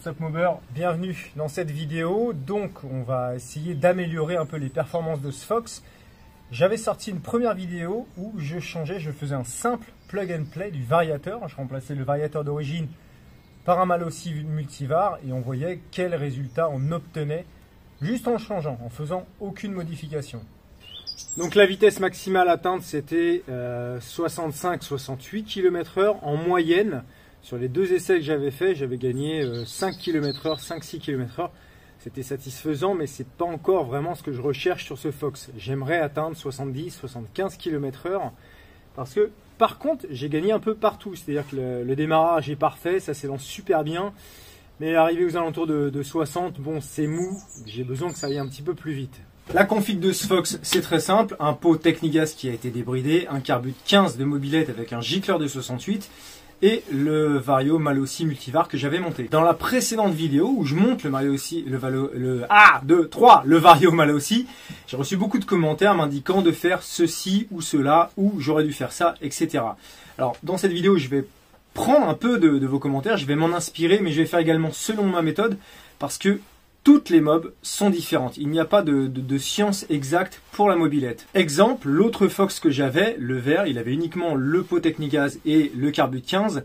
StopMober, bienvenue dans cette vidéo. Donc on va essayer d'améliorer un peu les performances de ce Fox. J'avais sorti une première vidéo où je faisais un simple plug and play du variateur. Je remplaçais le variateur d'origine par un Malossi multivar et on voyait quels résultats on obtenait juste en changeant, en faisant aucune modification. Donc la vitesse maximale atteinte c'était 65-68 km/h en moyenne. Sur les deux essais que j'avais fait, j'avais gagné 5 km/h, 5-6 km/h. C'était satisfaisant, mais c'est pas encore vraiment ce que je recherche sur ce Fox. J'aimerais atteindre 70-75 km/h parce que par contre, j'ai gagné un peu partout. C'est-à-dire que le démarrage est parfait, ça s'élance super bien. Mais arrivé aux alentours de 60, bon, c'est mou. J'ai besoin que ça aille un petit peu plus vite. La config de ce Fox, c'est très simple. Un pot Technigas qui a été débridé, un carbu de 15 de mobilette avec un gicleur de 68 et le Vario Malossi multivar que j'avais monté. Dans la précédente vidéo où je monte le Vario Malossi, j'ai reçu beaucoup de commentaires m'indiquant de faire ceci ou cela, ou j'aurais dû faire ça, etc. Alors dans cette vidéo, je vais prendre un peu de vos commentaires, je vais m'en inspirer, mais je vais faire également selon ma méthode, parce que toutes les mobs sont différentes. Il n'y a pas de science exacte pour la mobilette. Exemple, l'autre Fox que j'avais, le vert, il avait uniquement le pot Technigas et le carbu de 15.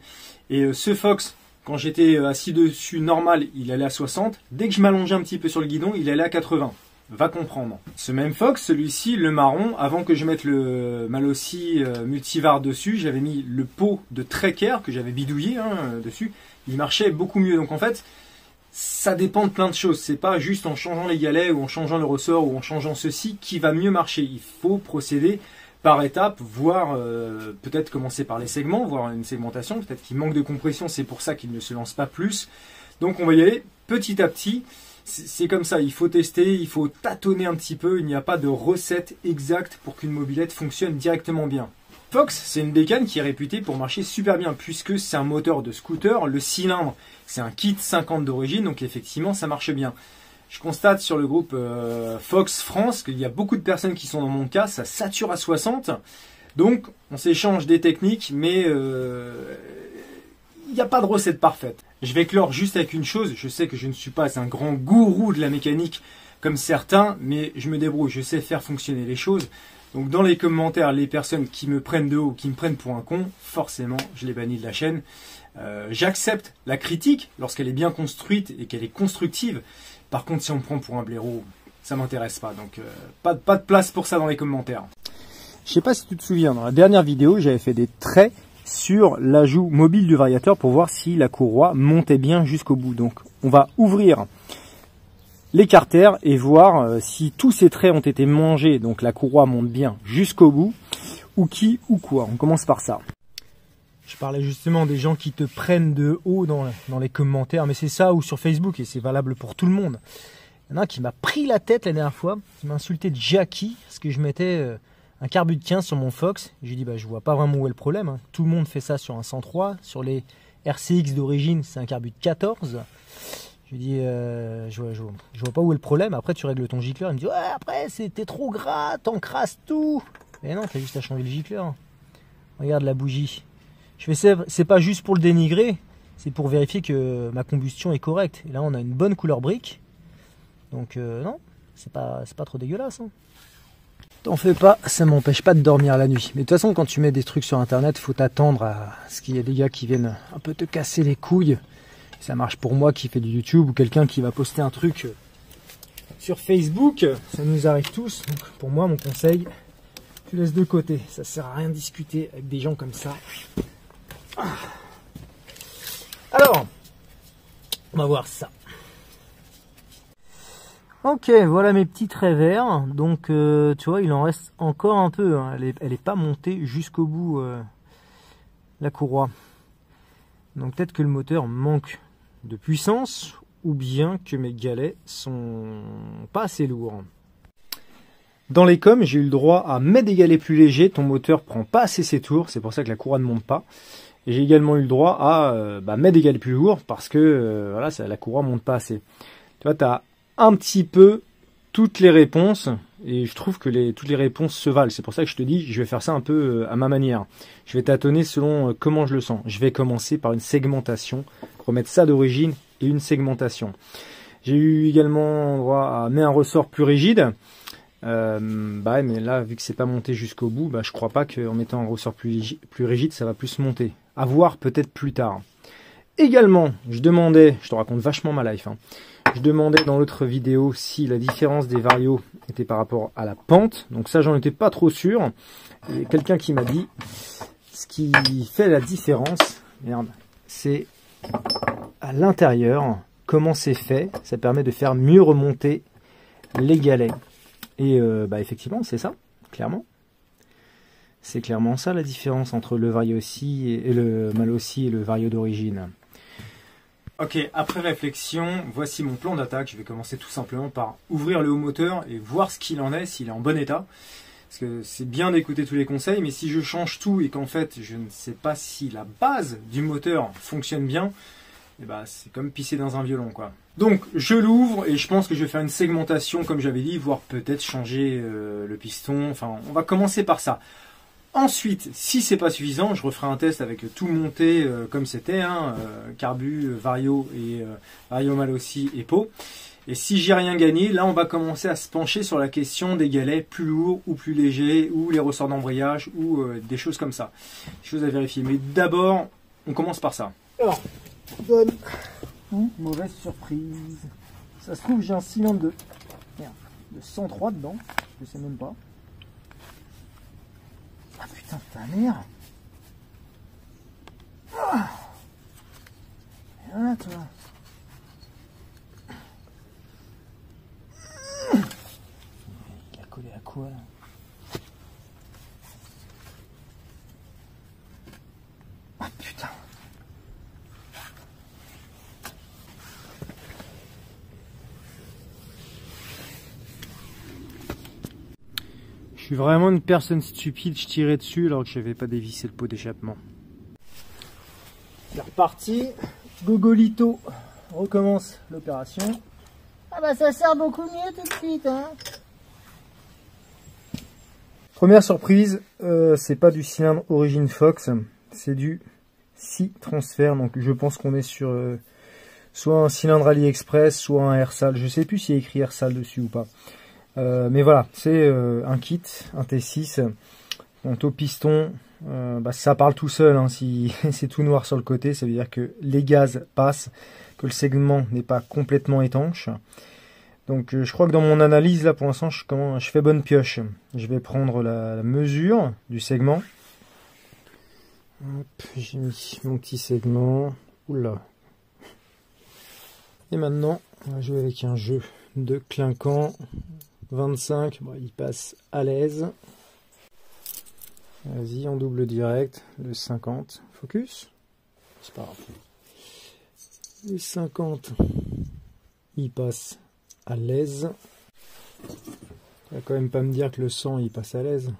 Et ce Fox, quand j'étais assis dessus normal, il allait à 60. Dès que je m'allongeais un petit peu sur le guidon, il allait à 80. Va comprendre. Ce même Fox, celui-ci, le marron, avant que je mette le Malossi multivar dessus, j'avais mis le pot de Trekker que j'avais bidouillé dessus. Il marchait beaucoup mieux. Donc en fait, ça dépend de plein de choses. C'est pas juste en changeant les galets ou en changeant le ressort ou en changeant ceci qui va mieux marcher. Il faut procéder par étapes, voire peut-être commencer par les segments, voire une segmentation. Peut-être qu'il manque de compression, c'est pour ça qu'il ne se lance pas plus. Donc on va y aller petit à petit. C'est comme ça, il faut tester, il faut tâtonner un petit peu. Il n'y a pas de recette exacte pour qu'une mobilette fonctionne directement bien. Fox, c'est une bécane qui est réputée pour marcher super bien puisque c'est un moteur de scooter. Le cylindre, c'est un kit 50 d'origine, donc effectivement, ça marche bien. Je constate sur le groupe Fox France qu'il y a beaucoup de personnes qui sont dans mon cas, ça sature à 60. Donc, on s'échange des techniques, mais il n'y a pas de recette parfaite. Je vais clore juste avec une chose. Je sais que je ne suis pas un grand gourou de la mécanique comme certains, mais je me débrouille, je sais faire fonctionner les choses. Donc dans les commentaires, les personnes qui me prennent de haut, qui me prennent pour un con, forcément, je les bannis de la chaîne. J'accepte la critique lorsqu'elle est bien construite et qu'elle est constructive. Par contre, si on me prend pour un blaireau, ça m'intéresse pas. Donc pas de place pour ça dans les commentaires. Je sais pas si tu te souviens, dans la dernière vidéo, j'avais fait des traits sur l'ajout mobile du variateur pour voir si la courroie montait bien jusqu'au bout. Donc on va ouvrir l'écarter et voir si tous ces traits ont été mangés, donc la courroie monte bien jusqu'au bout, ou qui ou quoi. On commence par ça. Je parlais justement des gens qui te prennent de haut dans les commentaires, mais c'est ça ou sur Facebook, et c'est valable pour tout le monde. Il y en a un qui m'a pris la tête la dernière fois, qui m'a insulté de Jackie, parce que je mettais un carbu de 15 sur mon Fox. J'ai dit, bah, je vois pas vraiment où est le problème, hein. Tout le monde fait ça sur un 103, sur les RCX d'origine, c'est un carbu de 14. Je lui dis, je vois pas où est le problème. Après, tu règles ton gicleur. Il me dit, ouais, après, t'es trop gras, t'encrasses tout. Mais non, t'as juste à changer le gicleur. Regarde la bougie. Je fais, c'est pas juste pour le dénigrer, c'est pour vérifier que ma combustion est correcte. Et là, on a une bonne couleur brique. Donc, non, c'est pas trop dégueulasse. Hein. T'en fais pas, ça m'empêche pas de dormir la nuit. Mais de toute façon, quand tu mets des trucs sur Internet, faut t'attendre à ce qu'il y ait des gars qui viennent un peu te casser les couilles. Ça marche pour moi qui fais du YouTube ou quelqu'un qui va poster un truc sur Facebook. Ça nous arrive tous. Donc pour moi, mon conseil, tu laisses de côté. Ça sert à rien de discuter avec des gens comme ça. Alors, on va voir ça. Ok, voilà mes petits traits verts. Donc, tu vois, il en reste encore un peu. Hein. Elle est pas montée jusqu'au bout, la courroie. Donc peut-être que le moteur manque de puissance ou bien que mes galets sont pas assez lourds. Dans les coms, j'ai eu le droit à mettre des galets plus légers, ton moteur prend pas assez ses tours, c'est pour ça que la courroie ne monte pas. Et j'ai également eu le droit à mettre des galets plus lourds parce que voilà, la courroie monte pas assez. Tu vois, tu as un petit peu toutes les réponses et je trouve que toutes les réponses se valent. C'est pour ça que je te dis, je vais faire ça un peu à ma manière. Je vais tâtonner selon comment je le sens. Je vais commencer par une segmentation, remettre ça d'origine et une segmentation. J'ai eu également droit à mettre un ressort plus rigide. Mais là, vu que c'est pas monté jusqu'au bout, je crois pas qu'en mettant un ressort plus rigide, ça va plus monter. À voir peut-être plus tard. Également, je te raconte vachement ma life, hein. Je demandais dans l'autre vidéo si la différence des varios était par rapport à la pente. Donc ça, j'en étais pas trop sûr. Il y a quelqu'un qui m'a dit, ce qui fait la différence, c'est à l'intérieur, comment c'est fait. Ça permet de faire mieux remonter les galets. Et effectivement, c'est ça, clairement. C'est clairement ça la différence entre le vario aussi et le mal aussi et le vario d'origine. Ok, après réflexion, voici mon plan d'attaque. Je vais commencer tout simplement par ouvrir le haut moteur et voir ce qu'il en est, s'il est en bon état. Parce que c'est bien d'écouter tous les conseils, mais si je change tout et qu'en fait je ne sais pas si la base du moteur fonctionne bien, c'est comme pisser dans un violon, quoi. Donc je l'ouvre et je pense que je vais faire une segmentation comme j'avais dit, voire peut-être changer le piston. Enfin, on va commencer par ça. Ensuite, si c'est pas suffisant, je referai un test avec tout monté comme c'était, carbu, vario et vario mal aussi et pot. Et si j'ai rien gagné, là on va commencer à se pencher sur la question des galets plus lourds ou plus légers, ou les ressorts d'embrayage, ou des choses comme ça. Des choses à vérifier. Mais d'abord, on commence par ça. Alors, bonne ou mauvaise surprise. Ça se trouve, j'ai un cylindre de 103 dedans, je sais même pas. Ah putain, ta mère! Ah, voilà, toi. Il a collé à quoi là? Ah putain! Je suis vraiment une personne stupide, je tirais dessus alors que je n'avais pas dévissé le pot d'échappement. C'est reparti, Gogolito recommence l'opération. Ah ça sert beaucoup mieux tout de suite, hein. Première surprise, c'est pas du cylindre Origine Fox, c'est du 6 transfert, donc je pense qu'on est sur soit un cylindre AliExpress, soit un Ersal, je sais plus s'il y a écrit Ersal dessus ou pas. Mais voilà, c'est un kit, un T6, quant au piston, ça parle tout seul, hein, si c'est tout noir sur le côté, ça veut dire que les gaz passent, que le segment n'est pas complètement étanche. Donc je crois que dans mon analyse, là pour l'instant, je fais bonne pioche. Je vais prendre la mesure du segment. J'ai mis mon petit segment. Oula. Et maintenant, on va jouer avec un jeu de clinquant. 25, il passe à l'aise. Vas-y, en double direct. Le 50, focus. C'est pas grave. Le 50, il passe à l'aise. Tu vas quand même pas me dire que le 100, il passe à l'aise.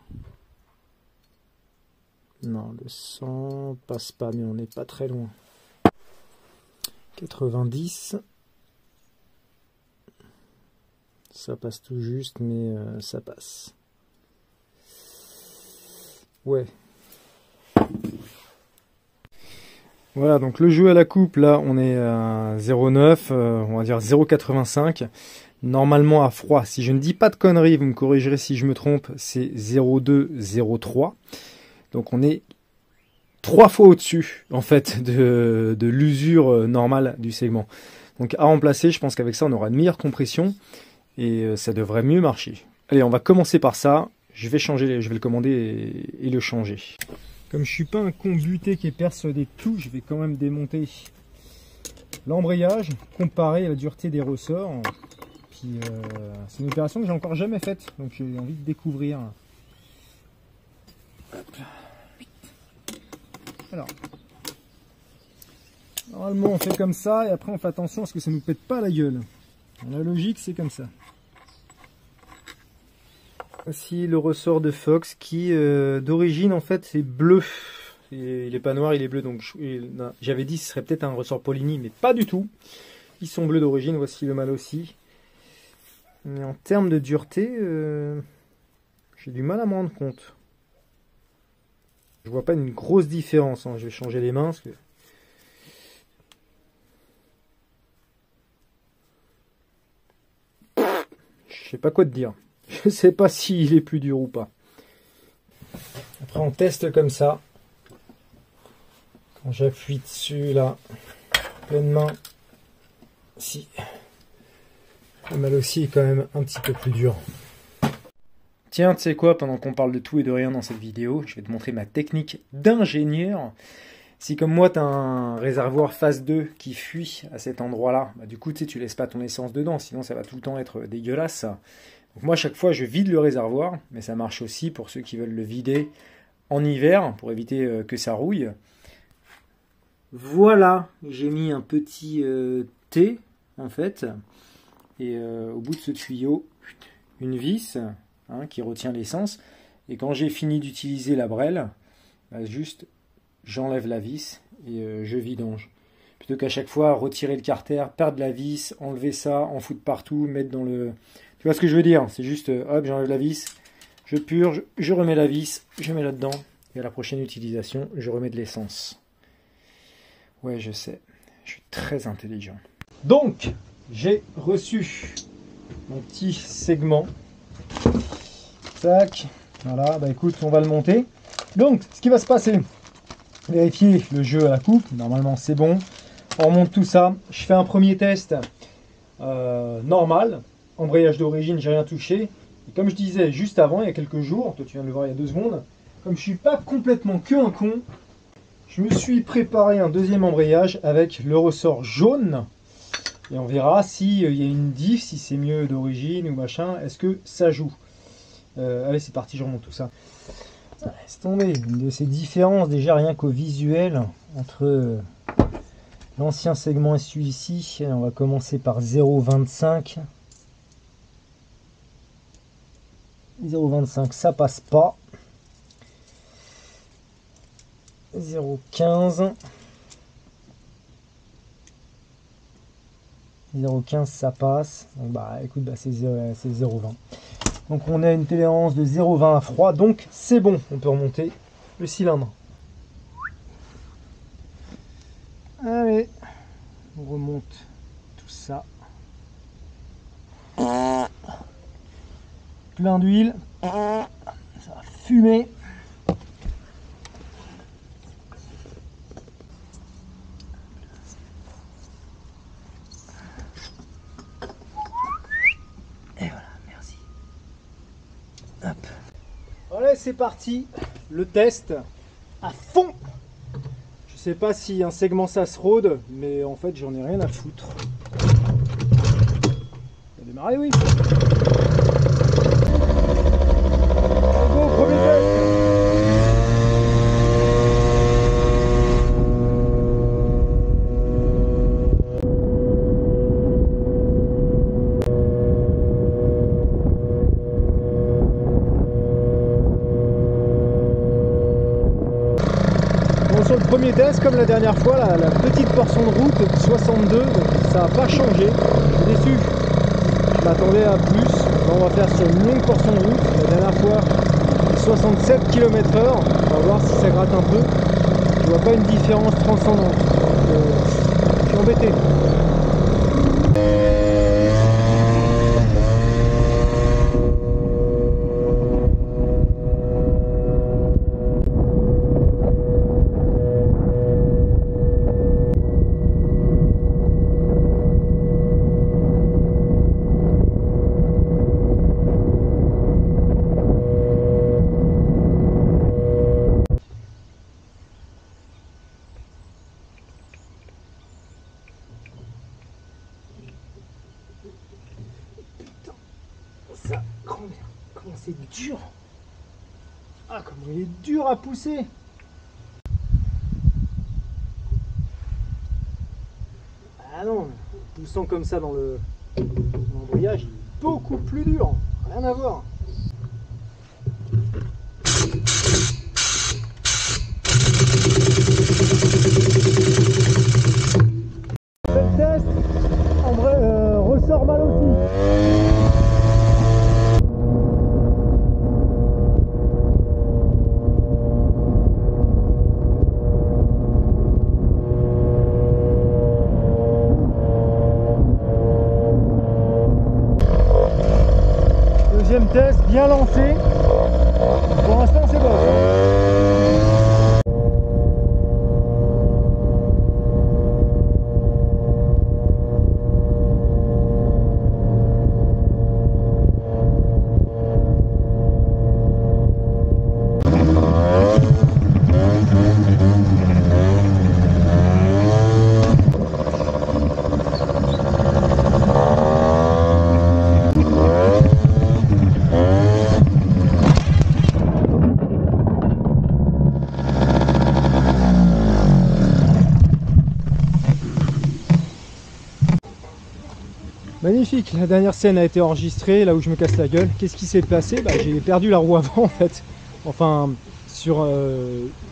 Non, le 100 passe pas, mais on n'est pas très loin. 90. Ça passe tout juste, mais ça passe. Ouais. Voilà, donc le jeu à la coupe, là, on est à 0,9, on va dire 0,85. Normalement, à froid, si je ne dis pas de conneries, vous me corrigerez si je me trompe, c'est 0,2, 0,3. Donc on est 3 fois au-dessus, en fait, de l'usure normale du segment. Donc à remplacer, je pense qu'avec ça, on aura une meilleure compression. Et ça devrait mieux marcher. Allez, on va commencer par ça. Je vais le commander et le changer. Comme je suis pas un con buté qui est persuadé de tout, je vais quand même démonter l'embrayage, comparer à la dureté des ressorts. Puis c'est une opération que j'ai encore jamais faite, donc j'ai envie de découvrir. Hop là. Alors, normalement on fait comme ça et après on fait attention à ce que ça nous pète pas la gueule. La logique, c'est comme ça. Voici le ressort de Fox qui, d'origine, en fait, c'est bleu. Et il n'est pas noir, il est bleu. Donc, j'avais dit que ce serait peut-être un ressort Polini, mais pas du tout. Ils sont bleus d'origine. Voici le mal aussi. Mais en termes de dureté, j'ai du mal à me rendre compte. Je vois pas une grosse différence, hein. Je vais changer les mains parce que sais pas quoi te dire. Je sais pas s'il est plus dur ou pas. Après on teste comme ça. Quand j'appuie dessus là, pleine main, si. Le mal aussi est quand même un petit peu plus dur. Tiens, tu sais quoi, pendant qu'on parle de tout et de rien dans cette vidéo, je vais te montrer ma technique d'ingénieur. Si comme moi tu as un réservoir phase 2 qui fuit à cet endroit-là, bah, du coup tu laisses pas ton essence dedans, sinon ça va tout le temps être dégueulasse. Donc moi chaque fois je vide le réservoir, mais ça marche aussi pour ceux qui veulent le vider en hiver pour éviter que ça rouille. Voilà, j'ai mis un petit T en fait, et au bout de ce tuyau, une vis qui retient l'essence. Et quand j'ai fini d'utiliser la brelle, bah, juste j'enlève la vis et je vidange. Plutôt qu'à chaque fois retirer le carter, perdre la vis, enlever ça, en foutre partout, mettre dans le... Tu vois ce que je veux dire? C'est juste, hop, j'enlève la vis, je purge, je remets la vis, je mets là-dedans. Et à la prochaine utilisation, je remets de l'essence. Ouais, je sais, je suis très intelligent. Donc, j'ai reçu mon petit segment. Tac, voilà, bah écoute, on va le monter. Donc, ce qui va se passer, vérifier le jeu à la coupe, normalement c'est bon. On remonte tout ça, je fais un premier test normal, embrayage d'origine, j'ai rien touché. Et comme je disais juste avant, il y a quelques jours, toi tu viens de le voir il y a 2 secondes, comme je suis pas complètement que un con, je me suis préparé un deuxième embrayage avec le ressort jaune. Et on verra s'il y a une diff, si c'est mieux d'origine ou machin, est-ce que ça joue. Allez, c'est parti, je remonte tout ça. Laisse tomber, une de ces différences déjà rien qu'au visuel entre l'ancien segment et celui-ci. On va commencer par 0,25. 0,25 ça passe pas. 0,15. 0,15 ça passe. Donc bah écoute, bah, c'est 0,20. Donc on a une tolérance de 0,20 à froid, donc c'est bon, on peut remonter le cylindre. Allez, on remonte tout ça. Plein d'huile, ça va fumer. Allez, c'est parti, le test à fond. Je sais pas si un segment ça se rôde, mais en fait j'en ai rien à foutre. On va démarrer, oui. Go, premier test. Sur le premier test, comme la dernière fois, la petite portion de route de 62, ça n'a pas changé. Je suis déçu. Je m'attendais à plus. Là, on va faire sur une longue portion de route. La dernière fois, 67 km/h. On va voir si ça gratte un peu. Je vois pas une différence transcendante. Donc, je suis embêté. Ça, comment c'est dur. Ah, comment il est dur à pousser. Ah non, poussant comme ça dans l'embrayage, il est beaucoup plus dur. Rien à voir. Le test, en vrai, ressort mal aussi. vitesse bien lancée. Pour l'instant c'est bon. Magnifique, la dernière scène a été enregistrée, là où je me casse la gueule. Qu'est-ce qui s'est passé? J'ai perdu la roue avant en fait. Enfin, sur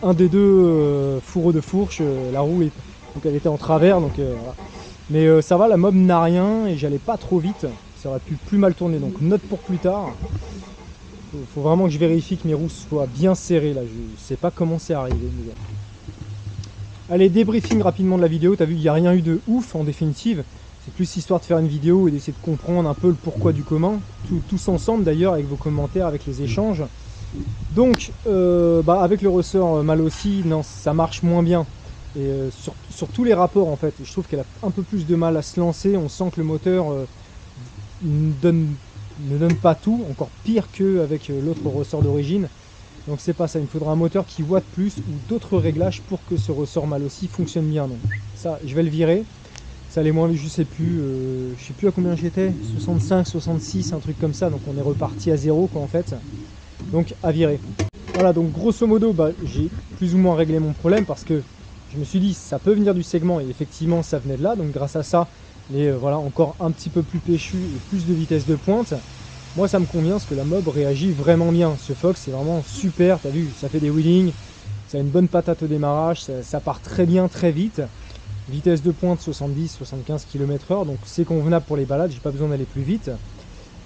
un des deux fourreaux de fourche, la roue donc elle était en travers. Donc, voilà. Mais ça va, la mob n'a rien et j'allais pas trop vite. Ça aurait pu plus mal tourner, donc note pour plus tard. Faut vraiment que je vérifie que mes roues soient bien serrées là. Je sais pas comment c'est arrivé. Mais... Allez, débriefing rapidement de la vidéo. T'as vu, il n'y a rien eu de ouf en définitive. C'est plus histoire de faire une vidéo et d'essayer de comprendre un peu le pourquoi du comment. Tous ensemble d'ailleurs, avec vos commentaires, avec les échanges. Donc, avec le ressort mal aussi, non, ça marche moins bien. Et sur tous les rapports en fait, je trouve qu'elle a un peu plus de mal à se lancer. On sent que le moteur ne donne pas tout, encore pire qu'avec l'autre ressort d'origine. Donc c'est pas ça, il me faudra un moteur qui watt plus ou d'autres réglages pour que ce ressort mal aussi fonctionne bien. Donc ça, je vais le virer. Ça allait moins vite, je sais plus à combien j'étais, 65, 66, un truc comme ça. Donc on est reparti à zéro quoi en fait. Donc à virer. Voilà, donc grosso modo, j'ai plus ou moins réglé mon problème parce que je me suis dit ça peut venir du segment et effectivement ça venait de là. Donc grâce à ça, voilà, encore un petit peu plus péchu et plus de vitesse de pointe. Moi ça me convient parce que la mob réagit vraiment bien. Ce Fox c'est vraiment super, t'as vu, ça fait des wheelings, ça a une bonne patate au démarrage, ça part très bien, très vite. Vitesse de pointe 70-75 km/h, donc c'est convenable pour les balades, j'ai pas besoin d'aller plus vite.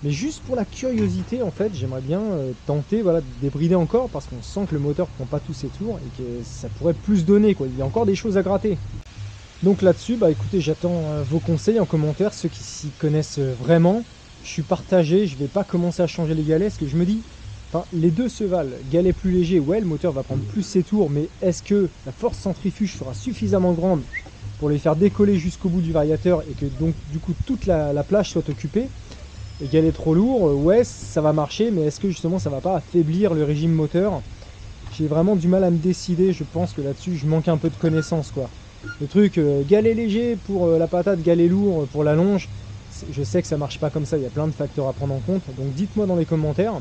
Mais juste pour la curiosité en fait, j'aimerais bien tenter voilà, de débrider encore parce qu'on sent que le moteur prend pas tous ses tours et que ça pourrait plus donner, quoi. Il y a encore des choses à gratter. Donc là-dessus, écoutez, j'attends vos conseils en commentaire, ceux qui s'y connaissent vraiment. Je suis partagé, je vais pas commencer à changer les galets parce que je me dis, les deux se valent. Galet plus léger, ouais, le moteur va prendre plus ses tours, mais est-ce que la force centrifuge sera suffisamment grande pour les faire décoller jusqu'au bout du variateur et que donc du coup toute la plage soit occupée? Et galet trop lourd, ouais, ça va marcher, mais est-ce que justement ça va pas affaiblir le régime moteur? J'ai vraiment du mal à me décider, je pense que là-dessus je manque un peu de connaissances quoi. Le truc, galet léger pour la patate, galet lourd pour la longe, je sais que ça marche pas comme ça, il y a plein de facteurs à prendre en compte, donc dites-moi dans les commentaires.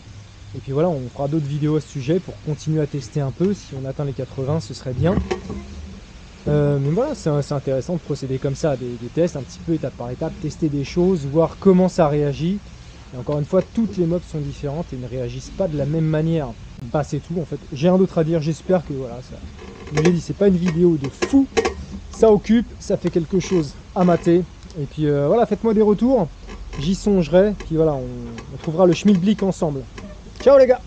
Et puis voilà, on fera d'autres vidéos à ce sujet pour continuer à tester un peu, si on atteint les 80 ce serait bien. Mais voilà, c'est intéressant de procéder comme ça, des tests un petit peu étape par étape, tester des choses, voir comment ça réagit. Et encore une fois, toutes les mobs sont différentes et ne réagissent pas de la même manière. C'est tout en fait. J'ai rien d'autre à dire, j'espère que voilà, ça... Comme j'ai dit, c'est pas une vidéo de fou, ça occupe, ça fait quelque chose à mater. Et puis voilà, faites-moi des retours, j'y songerai, puis voilà, on trouvera le schmilblick ensemble. Ciao les gars!